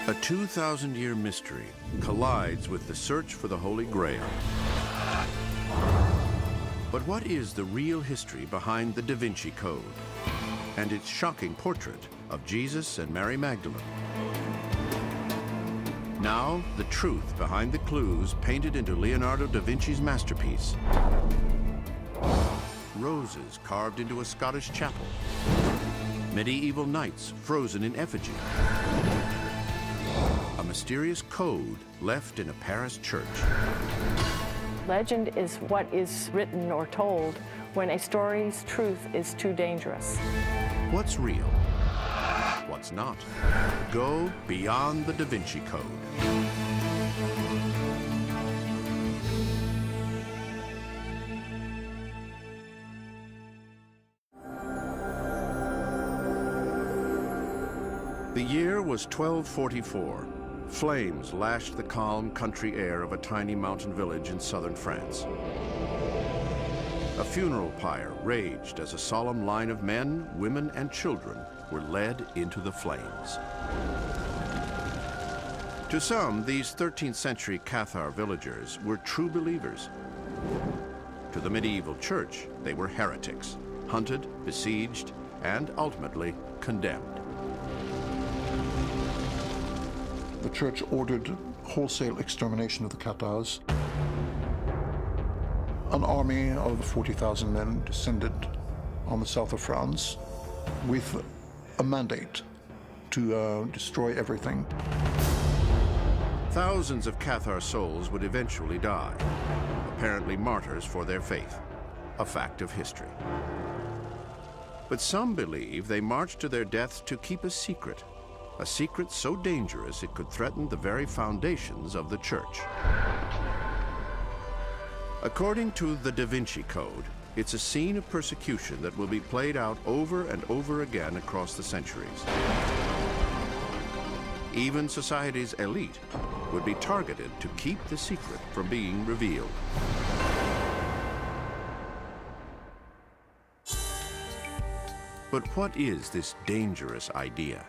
A 2,000-year mystery collides with the search for the Holy Grail. But what is the real history behind the DaVinci Code and its shocking portrait of Jesus and Mary Magdalene? Now, the truth behind the clues painted into Leonardo da Vinci's masterpiece. Roses carved into a Scottish chapel. Medieval knights frozen in effigy. A mysterious code left in a Paris church. Legend is what is written or told when a story's truth is too dangerous. What's real? What's not? Go beyond the Da Vinci Code. The year was 1244. Flames lashed the calm country air of a tiny mountain village in southern France. A funeral pyre raged as a solemn line of men, women, and children were led into the flames. To some, these 13th century Cathar villagers were true believers. To the medieval church, they were heretics, hunted, besieged, and ultimately condemned. The church ordered wholesale extermination of the Cathars. An army of 40,000 men descended on the south of France with a mandate to destroy everything. Thousands of Cathar souls would eventually die, apparently martyrs for their faith, a fact of history. But some believe they marched to their deaths to keep a secret so dangerous it could threaten the very foundations of the church. According to the Da Vinci Code, it's a scene of persecution that will be played out over and over again across the centuries. Even society's elite would be targeted to keep the secret from being revealed. But what is this dangerous idea?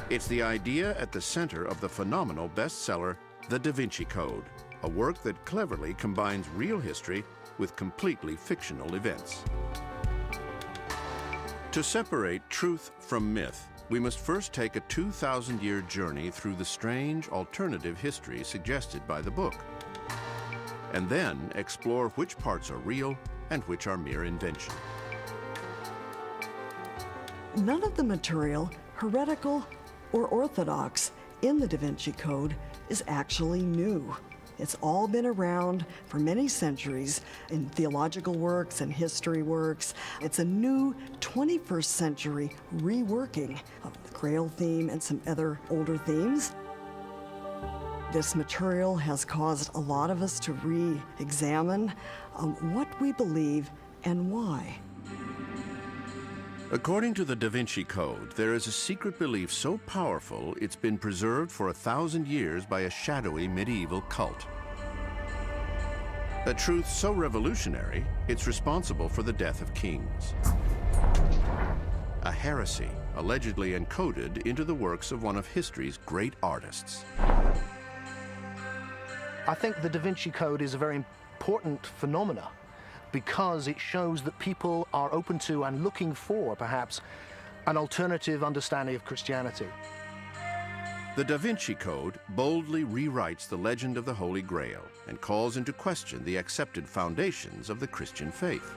It's the idea at the center of the phenomenal bestseller, The Da Vinci Code, a work that cleverly combines real history with completely fictional events. To separate truth from myth, we must first take a 2,000-year journey through the strange alternative history suggested by the book, and then explore which parts are real and which are mere invention. None of the material, heretical or orthodox, in the Da Vinci Code is actually new. It's all been around for many centuries in theological works and history works. It's a new 21st century reworking of the Grail theme and some other older themes. This material has caused a lot of us to re-examine what we believe and why. According to the Da Vinci Code, there is a secret belief so powerful it's been preserved for 1,000 years by a shadowy medieval cult. A truth so revolutionary, it's responsible for the death of kings. A heresy allegedly encoded into the works of one of history's great artists. I think the Da Vinci Code is a very important phenomena, because it shows that people are open to and looking for, perhaps, an alternative understanding of Christianity. The Da Vinci Code boldly rewrites the legend of the Holy Grail and calls into question the accepted foundations of the Christian faith.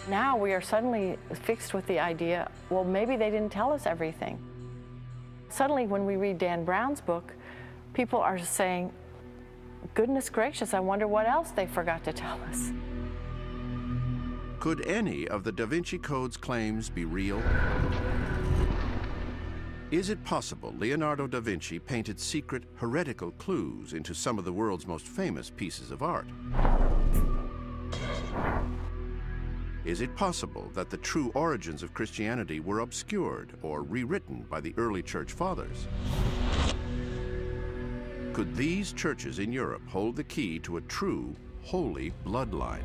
Now we are suddenly fixed with the idea, well, maybe they didn't tell us everything. Suddenly, when we read Dan Brown's book, people are saying, goodness gracious, I wonder what else they forgot to tell us. Could any of the Da Vinci Code's claims be real? Is it possible Leonardo da Vinci painted secret, heretical clues into some of the world's most famous pieces of art? Is it possible that the true origins of Christianity were obscured or rewritten by the early church fathers? Could these churches in Europe hold the key to a true, holy bloodline?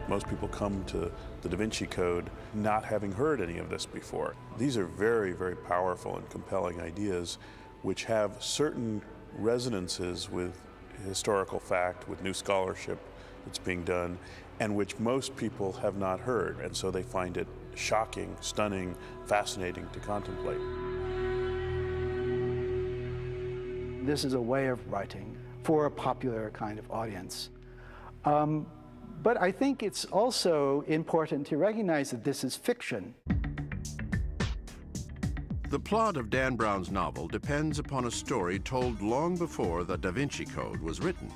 Most people come to the DaVinci Code not having heard any of this before. These are very, very powerful and compelling ideas which have certain resonances with historical fact, with new scholarship that's being done, and which most people have not heard, and so they find it shocking, stunning, fascinating to contemplate. This is a way of writing for a popular kind of audience. But I think it's also important to recognize that this is fiction. The plot of Dan Brown's novel depends upon a story told long before the Da Vinci Code was written.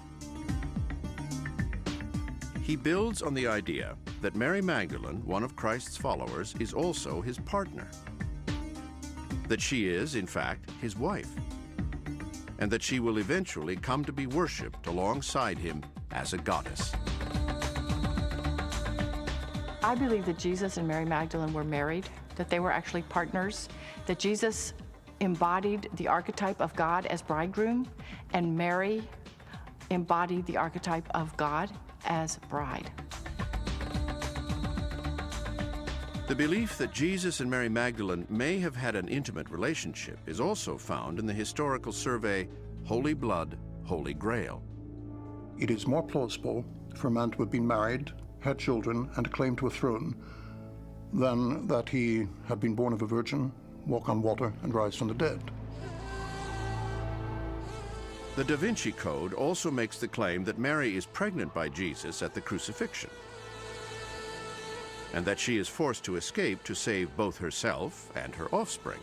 He builds on the idea that Mary Magdalene, one of Christ's followers, is also his partner. That she is, in fact, his wife. And that she will eventually come to be worshipped alongside him as a goddess. I believe that Jesus and Mary Magdalene were married, that they were actually partners, that Jesus embodied the archetype of God as bridegroom, and Mary embodied the archetype of God as bride. The belief that Jesus and Mary Magdalene may have had an intimate relationship is also found in the historical survey Holy Blood, Holy Grail. It is more plausible for a man to have been married, had children, and a claim to a throne than that he had been born of a virgin, walk on water, and rise from the dead. The Da Vinci Code also makes the claim that Mary is pregnant by Jesus at the crucifixion, and that she is forced to escape to save both herself and her offspring.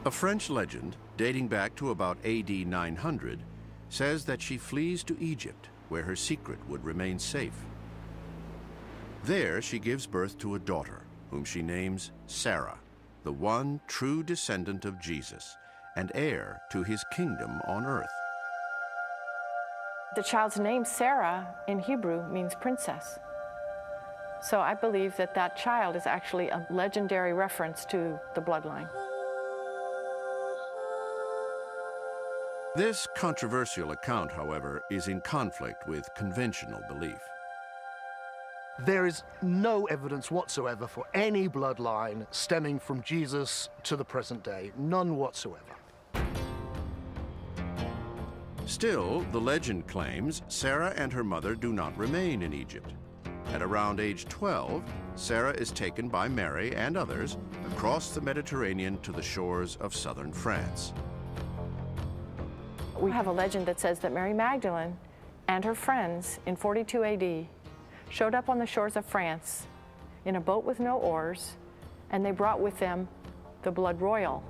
A French legend, dating back to about AD 900, says that she flees to Egypt, where her secret would remain safe. There, she gives birth to a daughter, whom she names Sarah, the one true descendant of Jesus, and heir to his kingdom on earth. The child's name, Sarah, in Hebrew means princess. So I believe that that child is actually a legendary reference to the bloodline. This controversial account, however, is in conflict with conventional belief. There is no evidence whatsoever for any bloodline stemming from Jesus to the present day. None whatsoever. Still, the legend claims Sarah and her mother do not remain in Egypt. At around age 12, Sarah is taken by Mary and others across the Mediterranean to the shores of southern France. We have a legend that says that Mary Magdalene and her friends in 42 AD showed up on the shores of France in a boat with no oars, and they brought with them the blood royal.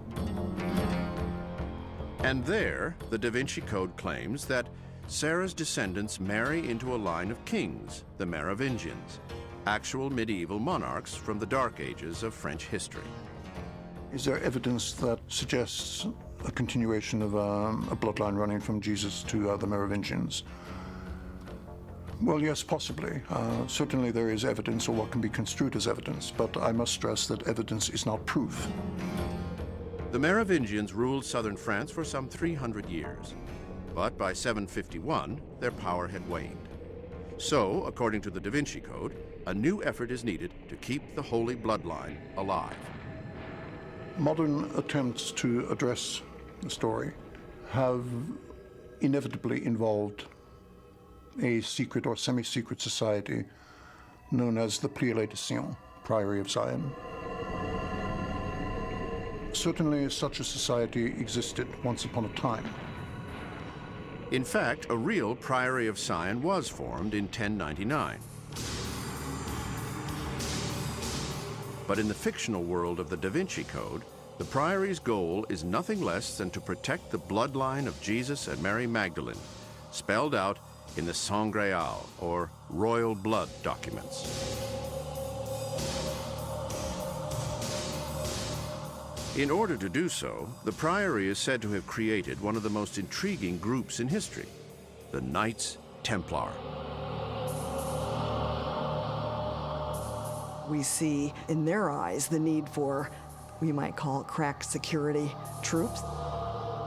And there, the Da Vinci Code claims that Sarah's descendants marry into a line of kings, the Merovingians, actual medieval monarchs from the Dark Ages of French history. Is there evidence that suggests a continuation of a bloodline running from Jesus to the Merovingians? Well, yes, possibly. Certainly there is evidence, or what can be construed as evidence, but I must stress that evidence is not proof. The Merovingians ruled southern France for some 300 years, but by 751, their power had waned. So, according to the Da Vinci Code, a new effort is needed to keep the holy bloodline alive. Modern attempts to address the story have inevitably involved a secret or semi-secret society known as the Prieuré de Sion, Priory of Zion. Certainly such a society existed once upon a time. In fact, a real Priory of Sion was formed in 1099. But in the fictional world of the Da Vinci Code, the Priory's goal is nothing less than to protect the bloodline of Jesus and Mary Magdalene, spelled out in the Sang Real, or royal blood documents. In order to do so, the Priory is said to have created one of the most intriguing groups in history, the Knights Templar. We see in their eyes the need for, we might call it crack security troops.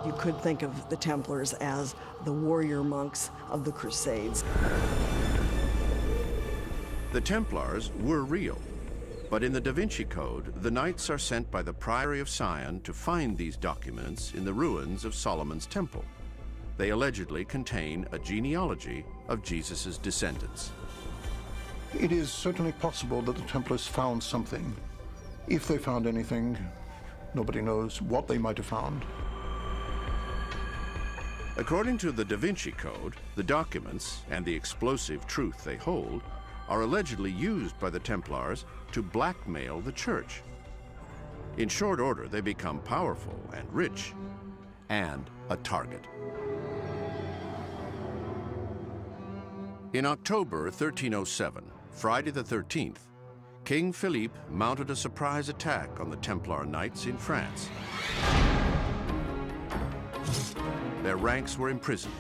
You could think of the Templars as the warrior monks of the Crusades. The Templars were real, but in the Da Vinci Code, the knights are sent by the Priory of Sion to find these documents in the ruins of Solomon's Temple. They allegedly contain a genealogy of Jesus' descendants. It is certainly possible that the Templars found something. If they found anything, nobody knows what they might have found. According to the Da Vinci Code, the documents and the explosive truth they hold are allegedly used by the Templars to blackmail the church. In short order, they become powerful and rich, and a target. In October 1307, Friday the 13th, King Philippe mounted a surprise attack on the Templar Knights in France. Their ranks were imprisoned,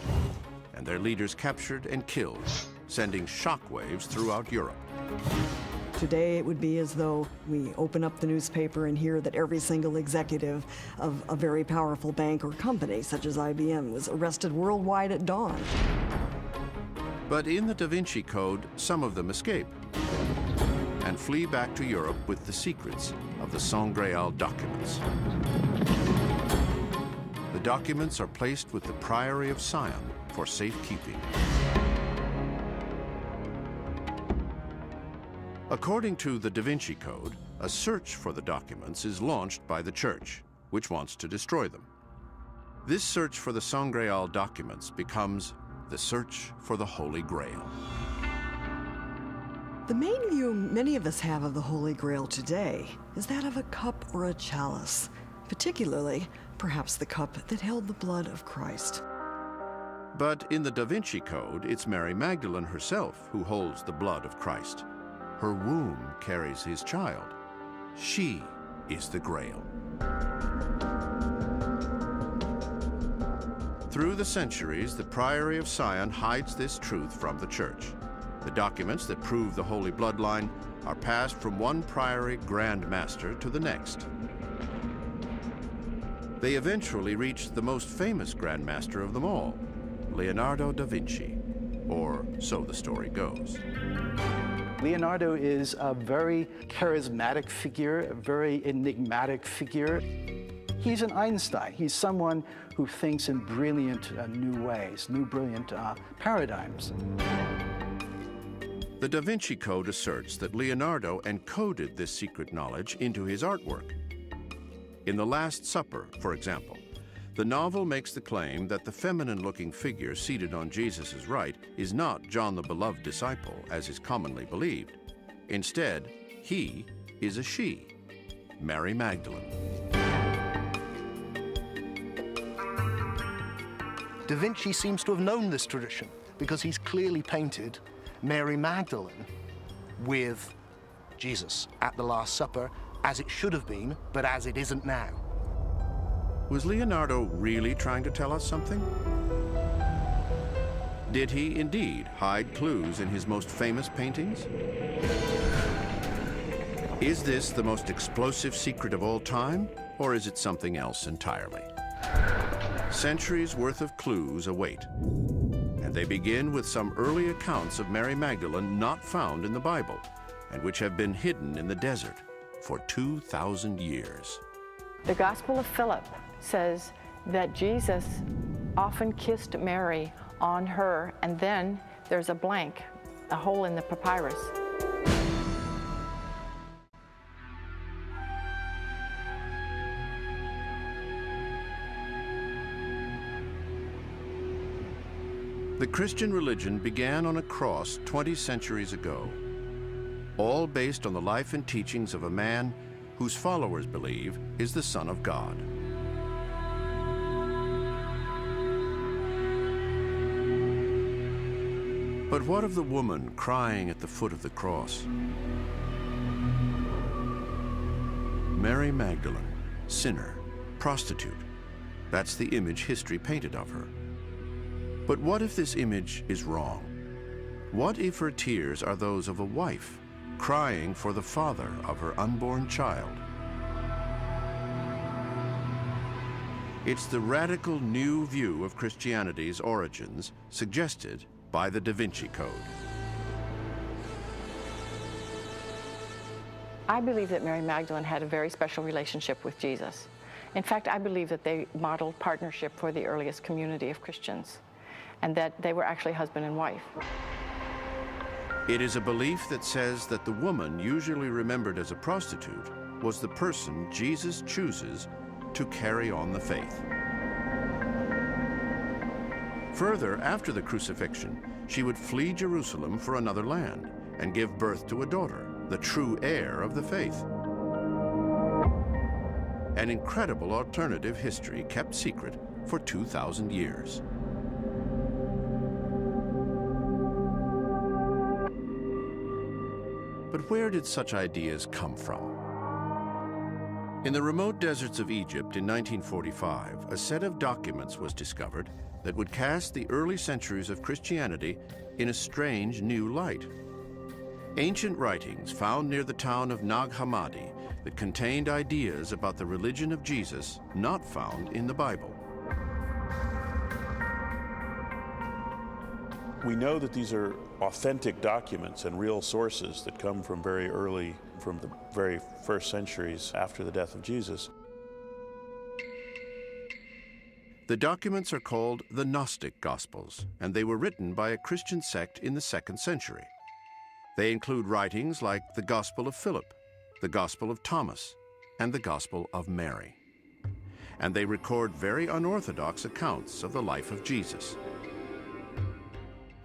and their leaders captured and killed, sending shockwaves throughout Europe. Today, it would be as though we open up the newspaper and hear that every single executive of a very powerful bank or company, such as IBM, was arrested worldwide at dawn. But in the Da Vinci Code, some of them escape and flee back to Europe with the secrets of the Sangreal documents. The documents are placed with the Priory of Sion for safekeeping. According to the Da Vinci Code, a search for the documents is launched by the Church, which wants to destroy them. This search for the Sangreal documents becomes the search for the Holy Grail. The main view many of us have of the Holy Grail today is that of a cup or a chalice, particularly, perhaps, the cup that held the blood of Christ. But in the Da Vinci Code, it's Mary Magdalene herself who holds the blood of Christ. Her womb carries his child. She is the Grail. Through the centuries, the Priory of Sion hides this truth from the Church. The documents that prove the Holy Bloodline are passed from one priory Grand Master to the next. They eventually reach the most famous Grand Master of them all, Leonardo da Vinci, or so the story goes. Leonardo is a very charismatic figure, a very enigmatic figure. He's an Einstein. He's someone who thinks in brilliant new ways, new brilliant paradigms. The Da Vinci Code asserts that Leonardo encoded this secret knowledge into his artwork. In The Last Supper, for example, the novel makes the claim that the feminine-looking figure seated on Jesus' right is not John the Beloved disciple, as is commonly believed. Instead, he is a she, Mary Magdalene. Da Vinci seems to have known this tradition because he's clearly painted Mary Magdalene with Jesus at the Last Supper, as it should have been, but as it isn't now. Was Leonardo really trying to tell us something? Did he indeed hide clues in his most famous paintings? Is this the most explosive secret of all time, or is it something else entirely? Centuries worth of clues await, and they begin with some early accounts of Mary Magdalene not found in the Bible, and which have been hidden in the desert for 2,000 years. The Gospel of Philip says that Jesus often kissed Mary on her, and then there's a blank, a hole in the papyrus. The Christian religion began on a cross 20 centuries ago, all based on the life and teachings of a man whose followers believe is the Son of God. But what of the woman crying at the foot of the cross? Mary Magdalene, sinner, prostitute. That's the image history painted of her. But what if this image is wrong? What if her tears are those of a wife crying for the father of her unborn child? It's the radical new view of Christianity's origins suggested by the Da Vinci Code. I believe that Mary Magdalene had a very special relationship with Jesus. In fact, I believe that they modeled partnership for the earliest community of Christians, and that they were actually husband and wife. It is a belief that says that the woman usually remembered as a prostitute was the person Jesus chooses to carry on the faith. Further, after the crucifixion, she would flee Jerusalem for another land and give birth to a daughter, the true heir of the faith. An incredible alternative history kept secret for 2,000 years. But where did such ideas come from? In the remote deserts of Egypt in 1945, a set of documents was discovered that would cast the early centuries of Christianity in a strange new light. Ancient writings found near the town of Nag Hammadi that contained ideas about the religion of Jesus not found in the Bible. We know that these are authentic documents and real sources that come from very early, from the very first centuries after the death of Jesus. The documents are called the Gnostic Gospels, and they were written by a Christian sect in the 2nd century. They include writings like the Gospel of Philip, the Gospel of Thomas, and the Gospel of Mary. And they record very unorthodox accounts of the life of Jesus.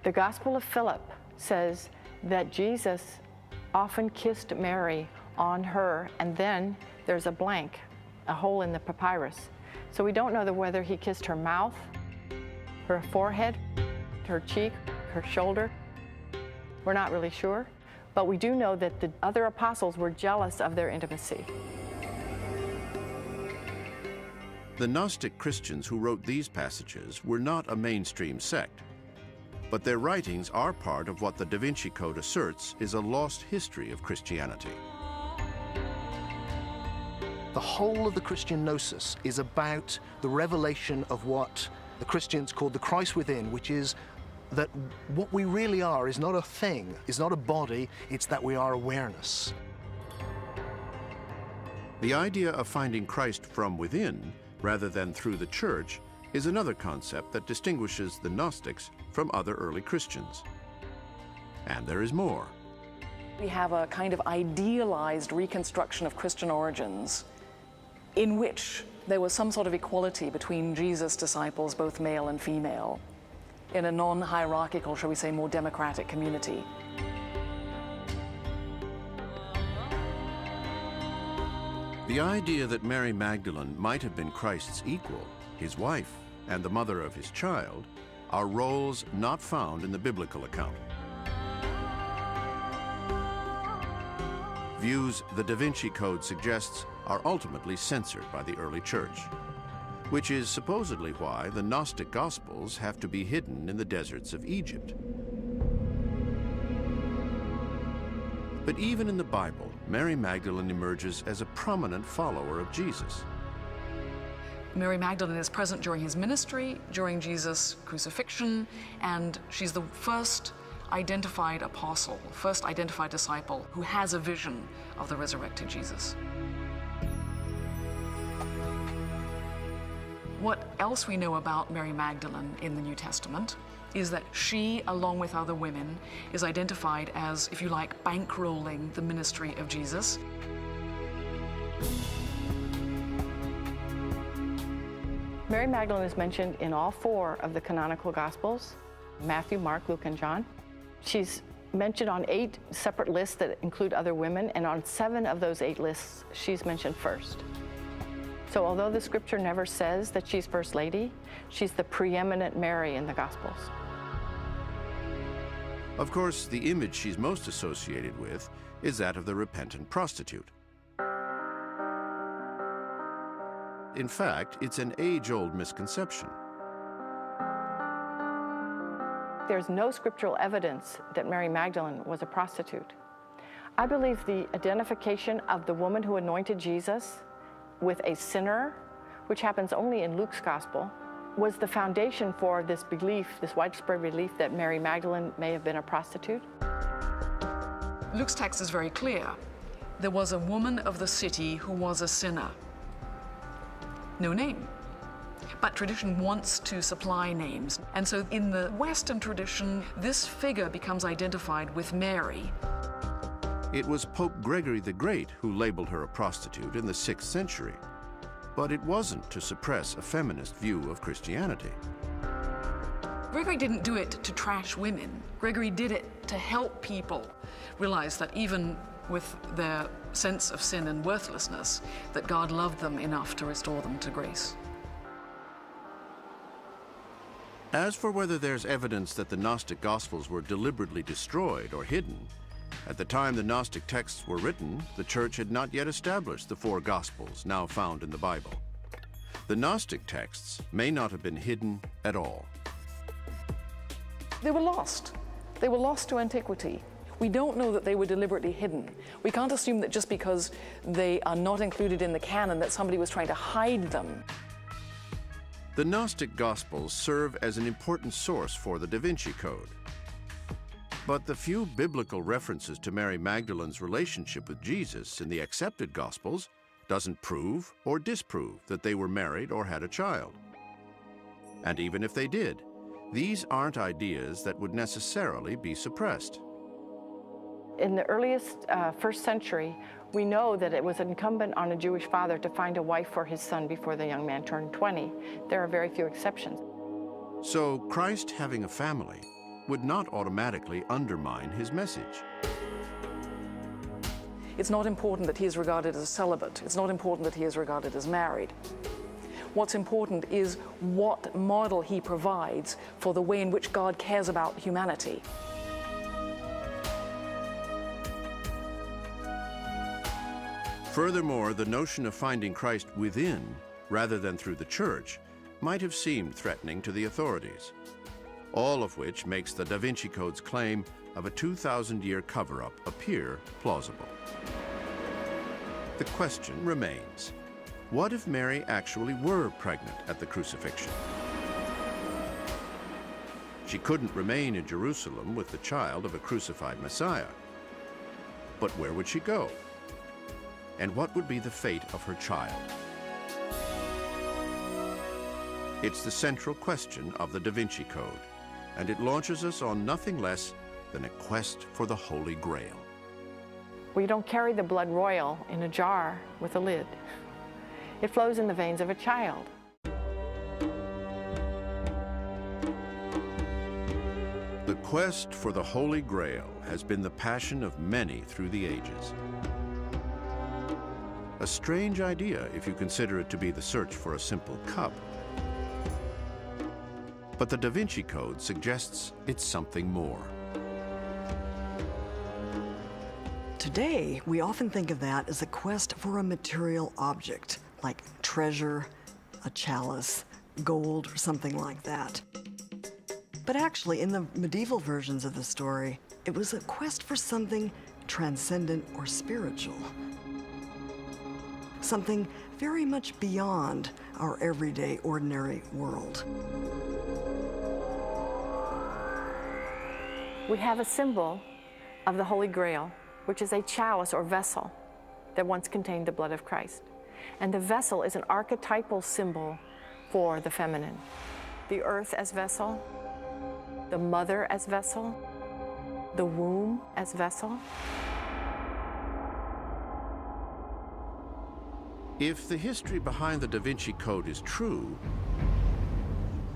The Gospel of Philip says that Jesus often kissed Mary on her, and then there's a blank, a hole in the papyrus. So we don't know whether he kissed her mouth, her forehead, her cheek, her shoulder. We're not really sure, but we do know that the other apostles were jealous of their intimacy. The Gnostic Christians who wrote these passages were not a mainstream sect, but their writings are part of what the DaVinci Code asserts is a lost history of Christianity. The whole of the Christian gnosis is about the revelation of what the Christians called the Christ within, which is that what we really are is not a thing, is not a body, it's that we are awareness. The idea of finding Christ from within, rather than through the church, is another concept that distinguishes the Gnostics from other early Christians. And there is more. We have a kind of idealized reconstruction of Christian origins in which there was some sort of equality between Jesus' disciples, both male and female, in a non-hierarchical, shall we say, more democratic community. The idea that Mary Magdalene might have been Christ's equal, his wife, and the mother of his child, are roles not found in the biblical account. Views the DaVinci Code suggests are ultimately censored by the early church, which is supposedly why the Gnostic Gospels have to be hidden in the deserts of Egypt. But even in the Bible, Mary Magdalene emerges as a prominent follower of Jesus. Mary Magdalene is present during his ministry, during Jesus' crucifixion, and she's the first identified apostle, first identified disciple who has a vision of the resurrected Jesus. What else we know about Mary Magdalene in the New Testament is that she, along with other women, is identified as, if you like, bankrolling the ministry of Jesus. Mary Magdalene is mentioned in all 4 of the canonical Gospels, Matthew, Mark, Luke, and John. She's mentioned on 8 separate lists that include other women, and on 7 of those 8 lists, she's mentioned first. So although the scripture never says that she's First Lady, she's the preeminent Mary in the Gospels. Of course, the image she's most associated with is that of the repentant prostitute. In fact, it's an age-old misconception. There's no scriptural evidence that Mary Magdalene was a prostitute. I believe the identification of the woman who anointed Jesus with a sinner, which happens only in Luke's Gospel, was the foundation for this belief, this widespread belief that Mary Magdalene may have been a prostitute. Luke's text is very clear. there was a woman of the city who was a sinner. No name. But tradition wants to supply names. And so in the Western tradition, this figure becomes identified with Mary. It was Pope Gregory the Great who labeled her a prostitute in the 6th century. But it wasn't to suppress a feminist view of Christianity. Gregory didn't do it to trash women. Gregory did it to help people realize that even with their sense of sin and worthlessness, that God loved them enough to restore them to grace. As for whether there's evidence that the Gnostic Gospels were deliberately destroyed or hidden, at the time the Gnostic texts were written, the Church had not yet established the 4 Gospels now found in the Bible. The Gnostic texts may not have been hidden at all. They were lost. They were lost to antiquity. We don't know that they were deliberately hidden. We can't assume that just because they are not included in the canon that somebody was trying to hide them. The Gnostic Gospels serve as an important source for the DaVinci Code. But the few biblical references to Mary Magdalene's relationship with Jesus in the accepted Gospels doesn't prove or disprove that they were married or had a child. And even if they did, these aren't ideas that would necessarily be suppressed. In the earliest 1st century, we know that it was incumbent on a Jewish father to find a wife for his son before the young man turned 20. There are very few exceptions. So Christ having a family would not automatically undermine his message. It's not important that he is regarded as a celibate. It's not important that he is regarded as married. What's important is what model he provides for the way in which God cares about humanity. Furthermore, the notion of finding Christ within, rather than through the Church, might have seemed threatening to the authorities. All of which makes the Da Vinci Code's claim of a 2,000-year cover-up appear plausible. The question remains, what if Mary actually were pregnant at the crucifixion? She couldn't remain in Jerusalem with the child of a crucified Messiah. But where would she go? And what would be the fate of her child? It's the central question of the Da Vinci Code, and it launches us on nothing less than a quest for the Holy Grail. We don't carry the blood royal in a jar with a lid. It flows in the veins of a child. The quest for the Holy Grail has been the passion of many through the ages. A strange idea if you consider it to be the search for a simple cup. But the Da Vinci Code suggests it's something more. Today, we often think of that as a quest for a material object, like treasure, a chalice, gold, or something like that. But actually, in the medieval versions of the story, it was a quest for something transcendent or spiritual. Something very much beyond our everyday, ordinary world. We have a symbol of the Holy Grail, which is a chalice or vessel that once contained the blood of Christ. And the vessel is an archetypal symbol for the feminine. The earth as vessel, the mother as vessel, the womb as vessel. If the history behind the Da Vinci Code is true,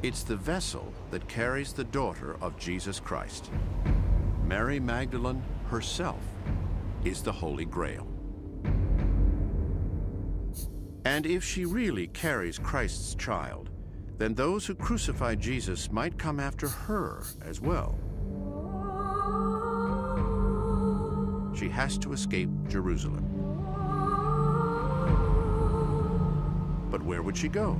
it's the vessel that carries the daughter of Jesus Christ. Mary Magdalene herself is the Holy Grail. And if she really carries Christ's child, then those who crucified Jesus might come after her as well. She has to escape Jerusalem. But where would she go?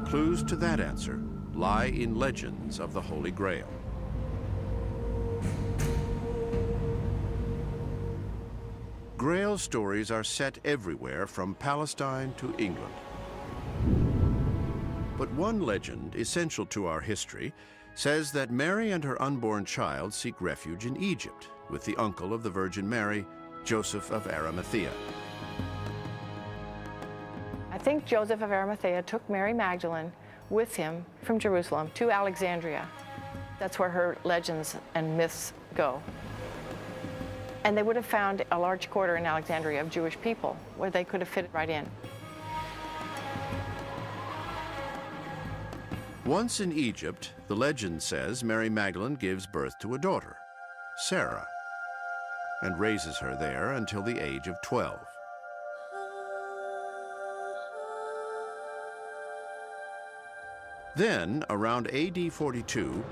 Clues to that answer lie in legends of the Holy Grail. Grail stories are set everywhere from Palestine to England. But one legend essential to our history says that Mary and her unborn child seek refuge in Egypt, with the uncle of the Virgin Mary, Joseph of Arimathea. I think Joseph of Arimathea took Mary Magdalene with him from Jerusalem to Alexandria. That's where her legends and myths go. And they would have found a large quarter in Alexandria of Jewish people where they could have fit right in. Once in Egypt, the legend says Mary Magdalene gives birth to a daughter, Sarah, and raises her there until the age of 12. Then, around AD 42,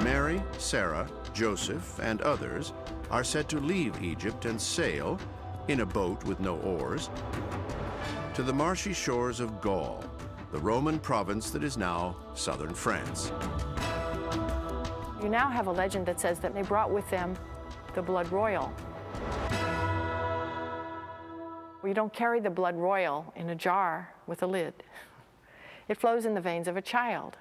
Mary, Sarah, Joseph, and others are said to leave Egypt and sail, in a boat with no oars, to the marshy shores of Gaul, the Roman province that is now southern France. You now have a legend that says that they brought with them the blood royal. You don't carry the blood royal in a jar with a lid. It flows in the veins of a child.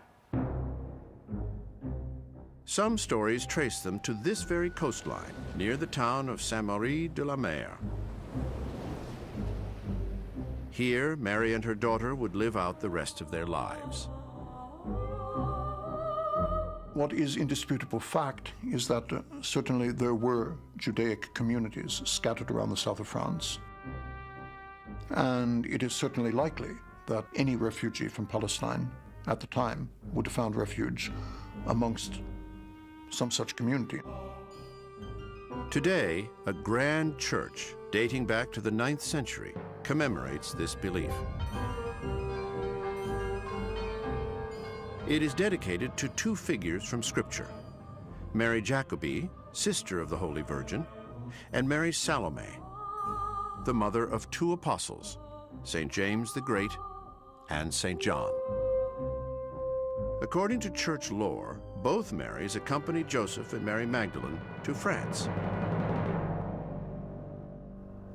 Some stories trace them to this very coastline, near the town of Saint-Marie-de-la-Mer. Here, Mary and her daughter would live out the rest of their lives. What is indisputable fact is that certainly there were Judaic communities scattered around the south of France. And it is certainly likely that any refugee from Palestine at the time would have found refuge amongst some such community. Today, a grand church dating back to the 9th century commemorates this belief. It is dedicated to two figures from Scripture, Mary Jacobi, sister of the Holy Virgin, and Mary Salome, the mother of two apostles, St. James the Great and St. John. According to church lore, both Marys accompanied Joseph and Mary Magdalene to France.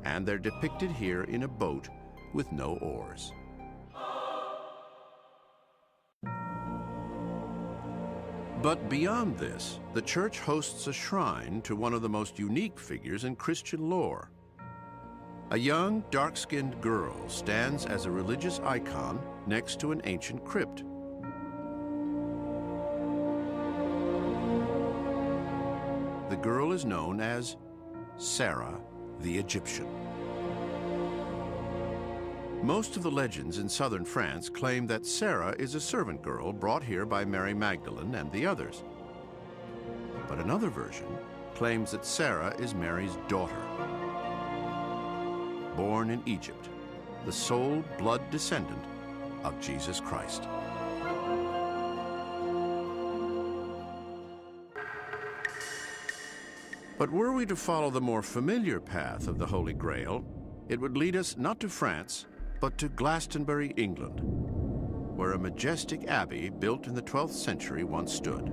And they're depicted here in a boat with no oars. But beyond this, the church hosts a shrine to one of the most unique figures in Christian lore. A young, dark-skinned girl stands as a religious icon next to an ancient crypt. The girl is known as Sarah the Egyptian. Most of the legends in southern France claim that Sarah is a servant girl brought here by Mary Magdalene and the others. But another version claims that Sarah is Mary's daughter. Born in Egypt, the sole blood descendant of Jesus Christ. But were we to follow the more familiar path of the Holy Grail, it would lead us not to France, but to Glastonbury, England, where a majestic abbey built in the 12th century once stood.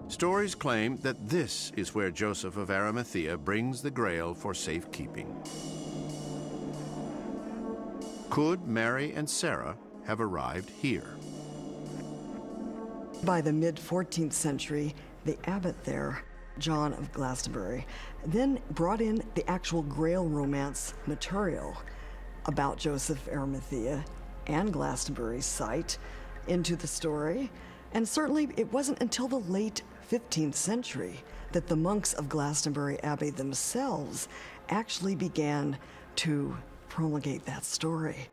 Stories claim that this is where Joseph of Arimathea brings the Grail for safekeeping. Could Mary and Sarah have arrived here? By the mid-14th century, the abbot there, John of Glastonbury, then brought in the actual Grail romance material about Joseph of Arimathea and Glastonbury's site into the story. And certainly it wasn't until the late 15th century that the monks of Glastonbury Abbey themselves actually began to promulgate that story.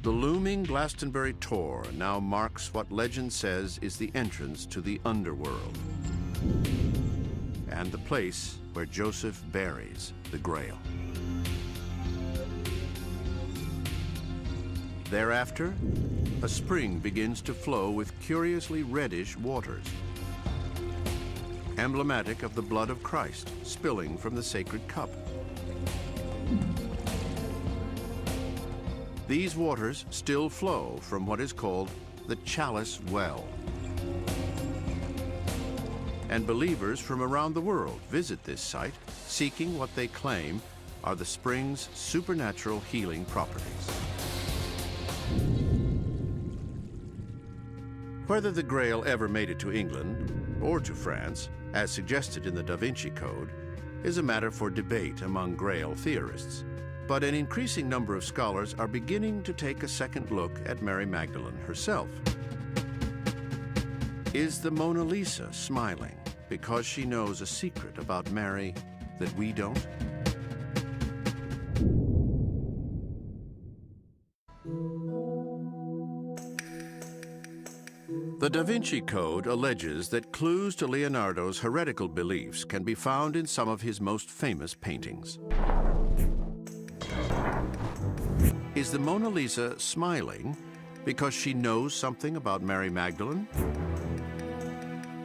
The looming Glastonbury Tor now marks what legend says is the entrance to the underworld and the place where Joseph buries the Grail. Thereafter, a spring begins to flow with curiously reddish waters, emblematic of the blood of Christ spilling from the sacred cup. These waters still flow from what is called the Chalice Well. And believers from around the world visit this site, seeking what they claim are the spring's supernatural healing properties. Whether the Grail ever made it to England or to France, as suggested in the DaVinci Code, is a matter for debate among Grail theorists. But an increasing number of scholars are beginning to take a second look at Mary Magdalene herself. Is the Mona Lisa smiling because she knows a secret about Mary that we don't? The Da Vinci Code alleges that clues to Leonardo's heretical beliefs can be found in some of his most famous paintings. Is the Mona Lisa smiling because she knows something about Mary Magdalene?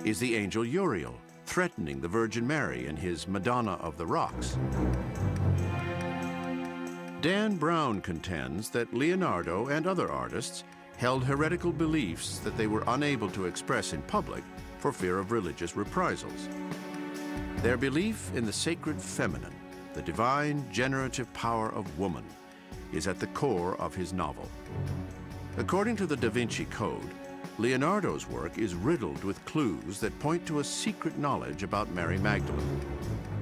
Is the angel Uriel threatening the Virgin Mary in his Madonna of the Rocks? Dan Brown contends that Leonardo and other artists held heretical beliefs that they were unable to express in public for fear of religious reprisals. Their belief in the sacred feminine, the divine generative power of woman, is at the core of his novel. According to the Da Vinci Code, Leonardo's work is riddled with clues that point to a secret knowledge about Mary Magdalene,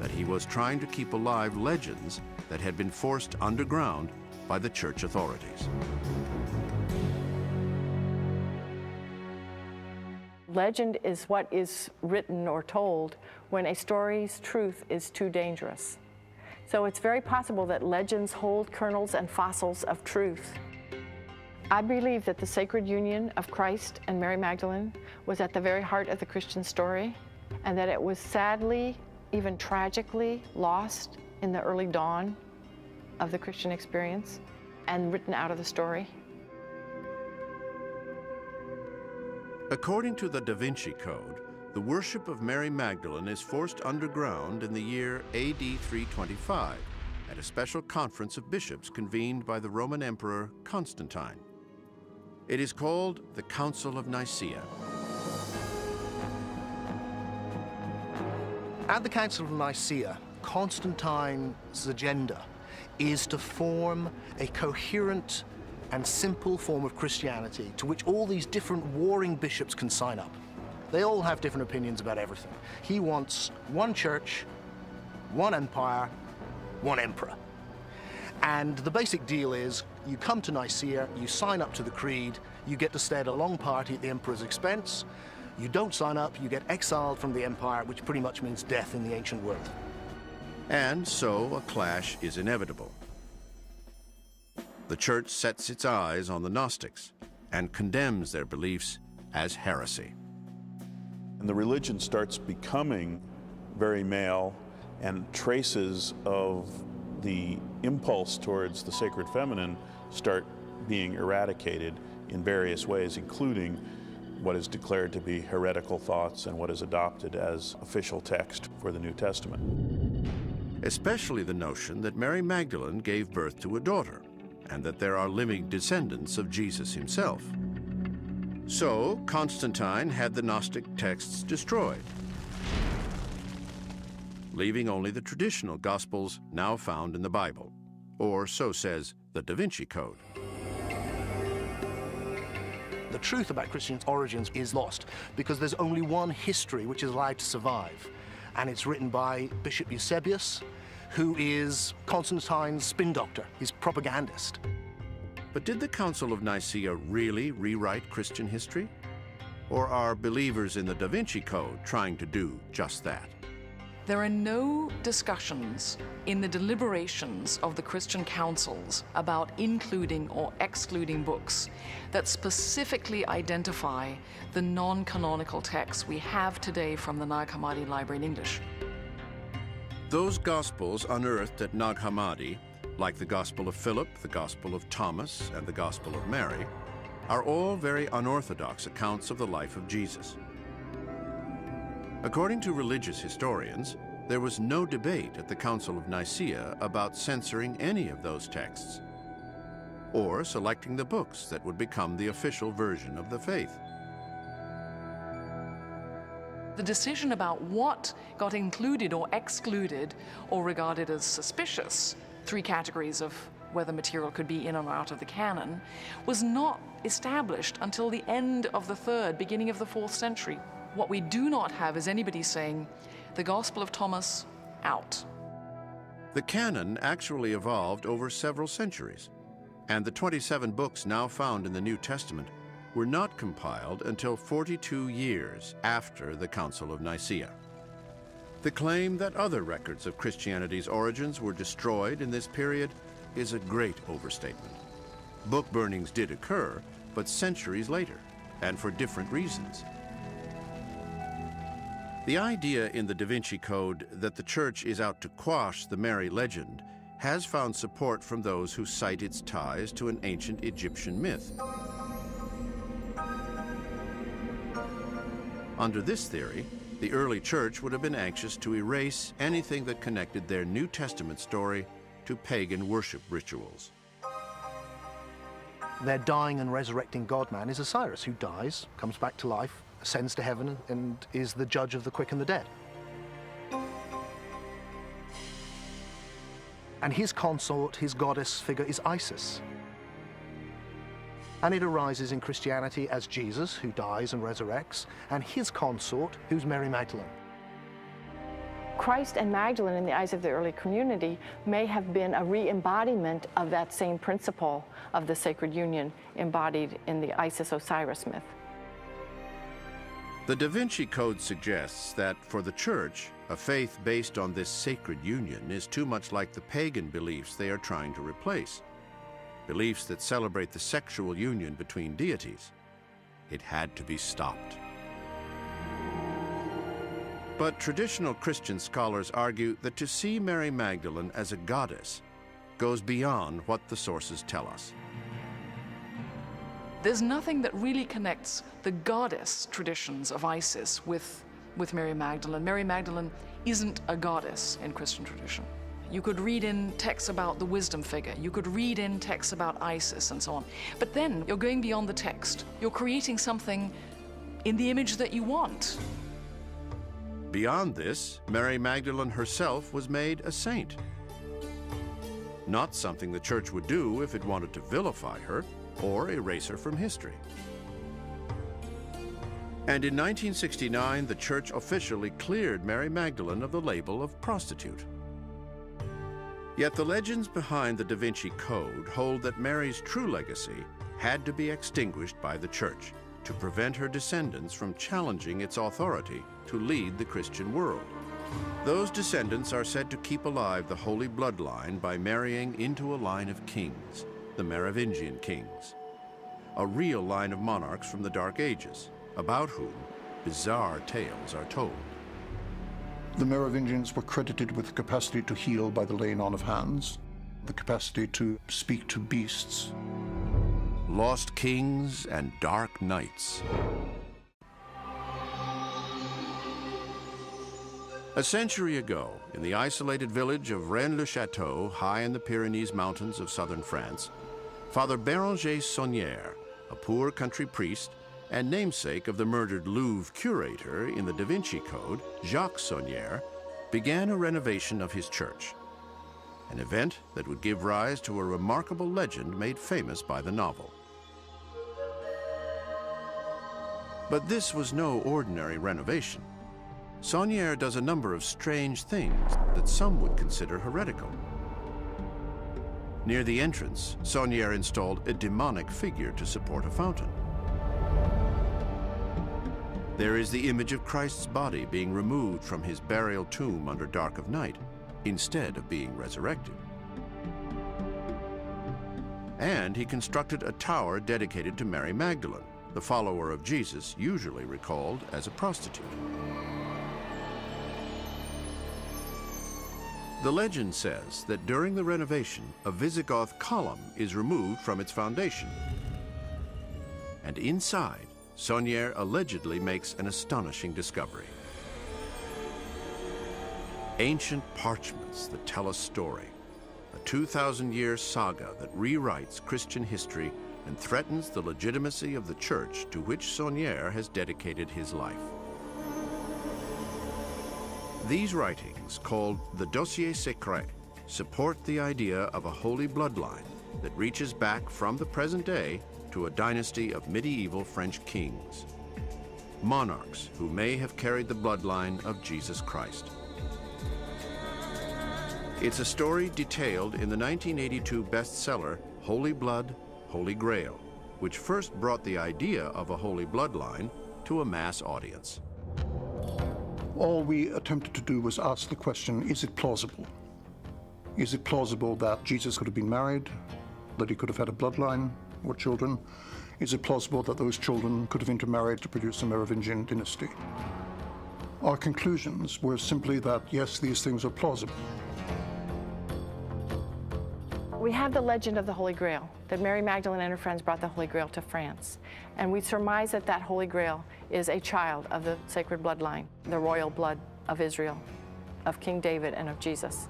that he was trying to keep alive legends that had been forced underground by the church authorities. Legend is what is written or told when a story's truth is too dangerous. So it's very possible that legends hold kernels and fossils of truth. I believe that the sacred union of Christ and Mary Magdalene was at the very heart of the Christian story, and that it was sadly, even tragically, lost in the early dawn of the Christian experience and written out of the story. According to the Da Vinci Code, the worship of Mary Magdalene is forced underground in the year AD 325 at a special conference of bishops convened by the Roman Emperor Constantine. It is called the Council of Nicaea. At the Council of Nicaea, Constantine's agenda is to form a coherent and simple form of Christianity to which all these different warring bishops can sign up. They all have different opinions about everything. He wants one church, one empire, one emperor. And the basic deal is you come to Nicaea, you sign up to the creed, you get to stay at a long party at the emperor's expense. You don't sign up, you get exiled from the empire, which pretty much means death in the ancient world. And so a clash is inevitable. The church sets its eyes on the Gnostics and condemns their beliefs as heresy. And the religion starts becoming very male, and traces of the impulse towards the sacred feminine start being eradicated in various ways, including what is declared to be heretical thoughts and what is adopted as official text for the New Testament. Especially the notion that Mary Magdalene gave birth to a daughter, and that there are living descendants of Jesus himself. So Constantine had the Gnostic texts destroyed, leaving only the traditional Gospels now found in the Bible, or so says the Da Vinci Code. The truth about Christian origins is lost because there's only one history which is allowed to survive, and it's written by Bishop Eusebius, who is Constantine's spin doctor, his propagandist. But did the Council of Nicaea really rewrite Christian history? Or are believers in the Da Vinci Code trying to do just that? There are no discussions in the deliberations of the Christian councils about including or excluding books that specifically identify the non-canonical texts we have today from the Nag Hammadi Library in English. Those Gospels unearthed at Nag Hammadi, like the Gospel of Philip, the Gospel of Thomas, and the Gospel of Mary, are all very unorthodox accounts of the life of Jesus. According to religious historians, there was no debate at the Council of Nicaea about censoring any of those texts, or selecting the books that would become the official version of the faith. The decision about what got included or excluded or regarded as suspicious, three categories of whether material could be in or out of the canon, was not established until the end of the 3rd, beginning of the 4th century. What we do not have is anybody saying, the Gospel of Thomas, out. The canon actually evolved over several centuries, and the 27 books now found in the New Testament were not compiled until 42 years after the Council of Nicaea. The claim that other records of Christianity's origins were destroyed in this period is a great overstatement. Book burnings did occur, but centuries later, and for different reasons. The idea in the Da Vinci Code that the Church is out to quash the Mary legend has found support from those who cite its ties to an ancient Egyptian myth. Under this theory, the early Church would have been anxious to erase anything that connected their New Testament story to pagan worship rituals. Their dying and resurrecting God-man is Osiris, who dies, comes back to life, ascends to heaven, and is the judge of the quick and the dead. And his consort, his goddess figure, is Isis. And it arises in Christianity as Jesus, who dies and resurrects, and his consort, who's Mary Magdalene. Christ and Magdalene, in the eyes of the early community, may have been a re-embodiment of that same principle of the sacred union embodied in the Isis-Osiris myth. The Da Vinci Code suggests that for the Church, a faith based on this sacred union is too much like the pagan beliefs they are trying to replace. Beliefs that celebrate the sexual union between deities. It had to be stopped. But traditional Christian scholars argue that to see Mary Magdalene as a goddess goes beyond what the sources tell us. There's nothing that really connects the goddess traditions of Isis with Mary Magdalene. Mary Magdalene isn't a goddess in Christian tradition. You could read in texts about the wisdom figure. You could read in texts about Isis and so on. But then you're going beyond the text. You're creating something in the image that you want. Beyond this, Mary Magdalene herself was made a saint. Not something the Church would do if it wanted to vilify her or erase her from history. And in 1969, the Church officially cleared Mary Magdalene of the label of prostitute. Yet the legends behind the Da Vinci Code hold that Mary's true legacy had to be extinguished by the Church to prevent her descendants from challenging its authority to lead the Christian world. Those descendants are said to keep alive the holy bloodline by marrying into a line of kings, the Merovingian kings, a real line of monarchs from the Dark Ages, about whom bizarre tales are told. The Merovingians were credited with the capacity to heal by the laying on of hands, the capacity to speak to beasts. Lost kings and dark knights. A century ago, in the isolated village of Rennes-le-Château, high in the Pyrenees mountains of southern France, Father Béranger Saunière, a poor country priest and namesake of the murdered Louvre curator in the Da Vinci Code, Jacques Saunière, began a renovation of his church, an event that would give rise to a remarkable legend made famous by the novel. But this was no ordinary renovation. Saunière does a number of strange things that some would consider heretical. Near the entrance, Saunière installed a demonic figure to support a fountain. There is the image of Christ's body being removed from his burial tomb under dark of night, instead of being resurrected. And he constructed a tower dedicated to Mary Magdalene, the follower of Jesus usually recalled as a prostitute. The legend says that during the renovation, a Visigoth column is removed from its foundation. And inside, Saunière allegedly makes an astonishing discovery. Ancient parchments that tell a story, a 2,000-year saga that rewrites Christian history and threatens the legitimacy of the church to which Saunière has dedicated his life. These writings, called the Dossier Secret, support the idea of a holy bloodline that reaches back from the present day to a dynasty of medieval French kings, monarchs who may have carried the bloodline of Jesus Christ. It's a story detailed in the 1982 bestseller Holy Blood, Holy Grail, which first brought the idea of a holy bloodline to a mass audience. All we attempted to do was ask the question, is it plausible? Is it plausible that Jesus could have been married, that he could have had a bloodline or children? Is it plausible that those children could have intermarried to produce a Merovingian dynasty? Our conclusions were simply that, yes, these things are plausible. We have the legend of the Holy Grail, that Mary Magdalene and her friends brought the Holy Grail to France. And we surmise that that Holy Grail is a child of the sacred bloodline, the royal blood of Israel, of King David and of Jesus.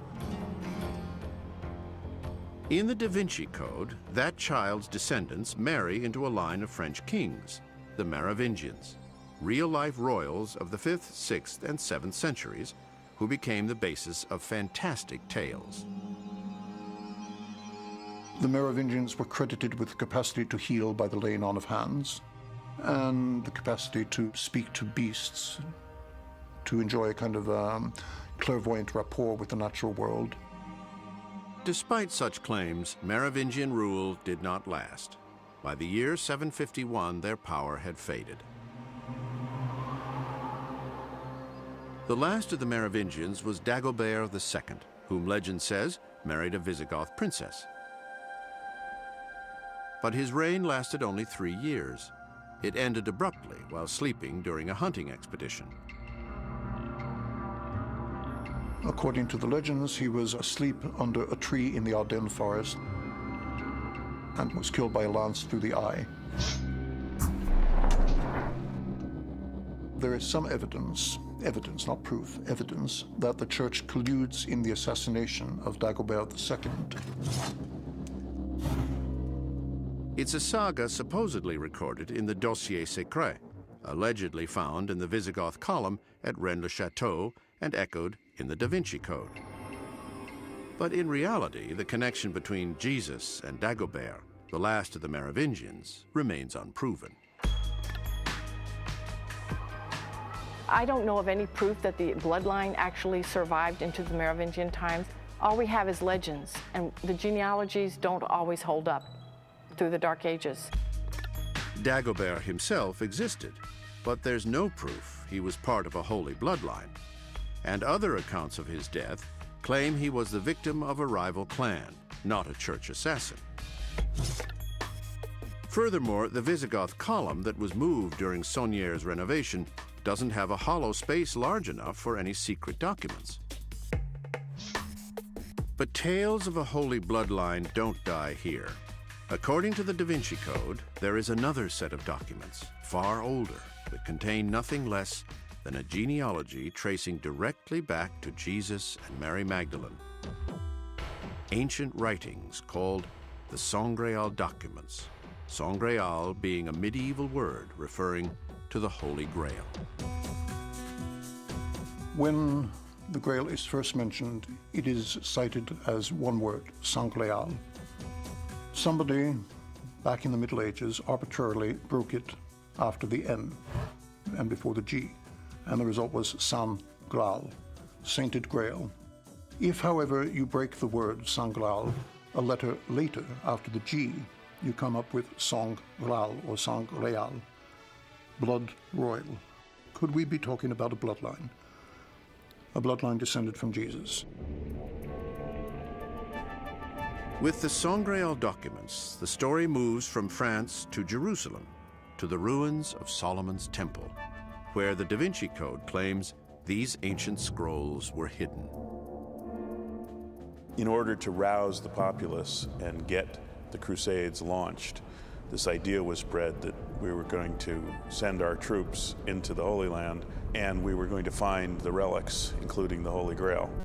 In the DaVinci Code, that child's descendants marry into a line of French kings, the Merovingians, real-life royals of the 5th, 6th, and 7th centuries, who became the basis of fantastic tales. The Merovingians were credited with the capacity to heal by the laying on of hands, and the capacity to speak to beasts, to enjoy a kind of clairvoyant rapport with the natural world. Despite such claims, Merovingian rule did not last. By the year 751, their power had faded. The last of the Merovingians was Dagobert II, whom legend says married a Visigoth princess. But his reign lasted only 3 years. It ended abruptly while sleeping during a hunting expedition. According to the legends, he was asleep under a tree in the Ardennes forest and was killed by a lance through the eye. There is some evidence, not proof, evidence, that the church colludes in the assassination of Dagobert II. It's a saga supposedly recorded in the Dossier Secret, allegedly found in the Visigoth column at Rennes-le-Château and echoed in the DaVinci Code. But in reality, the connection between Jesus and Dagobert, the last of the Merovingians, remains unproven. I don't know of any proof that the bloodline actually survived into the Merovingian times. All we have is legends, and the genealogies don't always hold up through the Dark Ages. Dagobert himself existed, but there's no proof he was part of a holy bloodline. And other accounts of his death claim he was the victim of a rival clan, not a church assassin. Furthermore, the Visigoth column that was moved during Saunier's renovation doesn't have a hollow space large enough for any secret documents. But tales of a holy bloodline don't die here. According to the DaVinci Code, there is another set of documents, far older, that contain nothing less than a genealogy tracing directly back to Jesus and Mary Magdalene. Ancient writings called the Sangreal documents, Sangreal being a medieval word referring to the Holy Grail. When the Grail is first mentioned, it is cited as one word, Sangreal. Somebody, back in the Middle Ages, arbitrarily broke it after the N and before the G, and the result was San Graal, Sainted Grail. If, however, you break the word Sangreal a letter later after the G, you come up with Sang Graal or Sangreal, blood royal. Could we be talking about a bloodline descended from Jesus? With the Sangreal documents, the story moves from France to Jerusalem, to the ruins of Solomon's Temple, where the DaVinci Code claims these ancient scrolls were hidden. In order to rouse the populace and get the Crusades launched, this idea was spread that we were going to send our troops into the Holy Land and we were going to find the relics, including the Holy Grail.